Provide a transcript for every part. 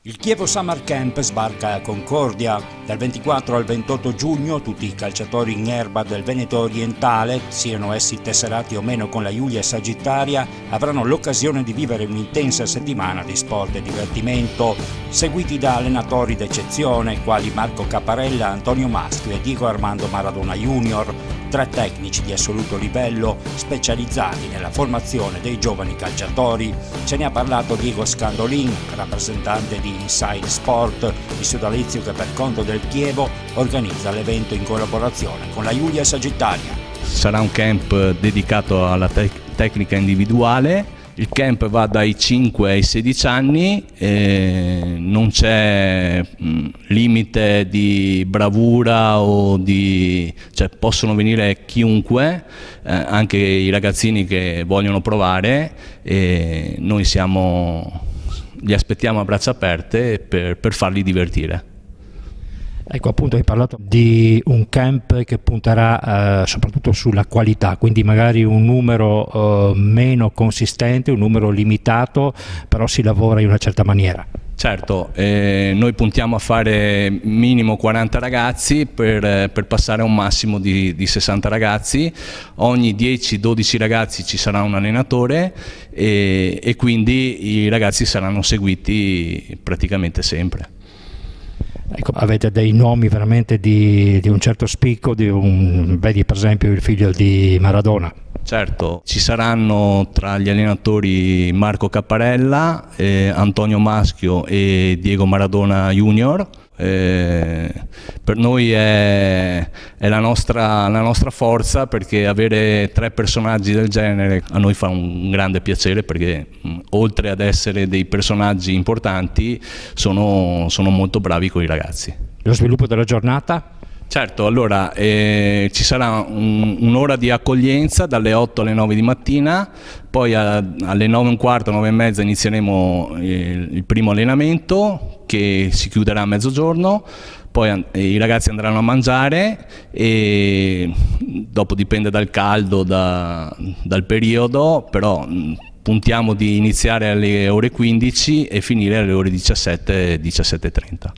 Il Chievo Summer Camp sbarca a Concordia. Dal 24 al 28 giugno tutti i calciatori in erba del Veneto orientale, siano essi tesserati o meno con la Julia Sagittaria, avranno l'occasione di vivere un'intensa settimana di sport e divertimento, seguiti da allenatori d'eccezione quali Marco Capparella, Antonio Maschio e Diego Armando Maradona Junior, tre tecnici di assoluto livello specializzati nella formazione dei giovani calciatori. Ce ne ha parlato Diego Scandolin, rappresentante di Inside Sport, il sodalizio che per conto del Chievo organizza l'evento in collaborazione con la Julia Sagittaria. Sarà un camp dedicato alla tecnica individuale. Il camp va dai 5 ai 16 anni, non c'è limite di bravura cioè possono venire chiunque, anche i ragazzini che vogliono provare, e noi li aspettiamo a braccia aperte per farli divertire. Ecco, appunto hai parlato di un camp che punterà soprattutto sulla qualità, quindi magari un numero meno consistente, un numero limitato, però si lavora in una certa maniera. Certo, noi puntiamo a fare minimo 40 ragazzi per passare a un massimo di 60 ragazzi. Ogni 10-12 ragazzi ci sarà un allenatore e quindi i ragazzi saranno seguiti praticamente sempre. Ecco, avete dei nomi veramente di un certo spicco, vedi per esempio il figlio di Maradona. Certo, ci saranno tra gli allenatori Marco Capparella, Antonio Maschio e Diego Maradona Junior. Per noi è la nostra forza, perché avere tre personaggi del genere a noi fa un grande piacere, perché oltre ad essere dei personaggi importanti sono molto bravi con i ragazzi. Lo sviluppo della giornata? Certo, allora ci sarà un'ora di accoglienza dalle 8 alle 9 di mattina, poi alle 9:15, 9:30 inizieremo il primo allenamento che si chiuderà a mezzogiorno, poi i ragazzi andranno a mangiare e dopo dipende dal caldo, dal periodo, però puntiamo di iniziare alle ore 15 e finire alle ore 17, 17:30.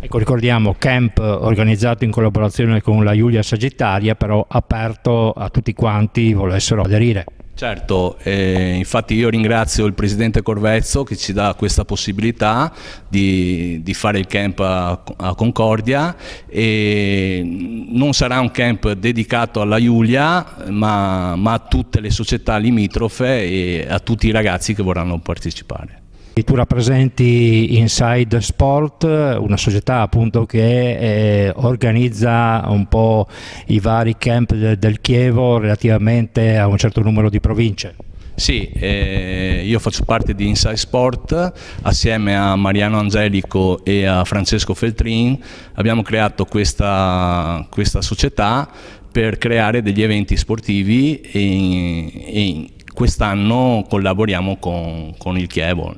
Ecco, ricordiamo, camp organizzato in collaborazione con la Julia Sagittaria, però aperto a tutti quanti volessero aderire. Certo, infatti io ringrazio il presidente Corvezzo che ci dà questa possibilità di fare il camp a Concordia, e non sarà un camp dedicato alla Julia ma a tutte le società limitrofe e a tutti i ragazzi che vorranno partecipare. Tu rappresenti Inside Sport, una società appunto che organizza un po' i vari camp del Chievo relativamente a un certo numero di province. Sì, io faccio parte di Inside Sport assieme a Mariano Angelico e a Francesco Feltrin. Abbiamo creato questa società per creare degli eventi sportivi e quest'anno collaboriamo con il Chievo.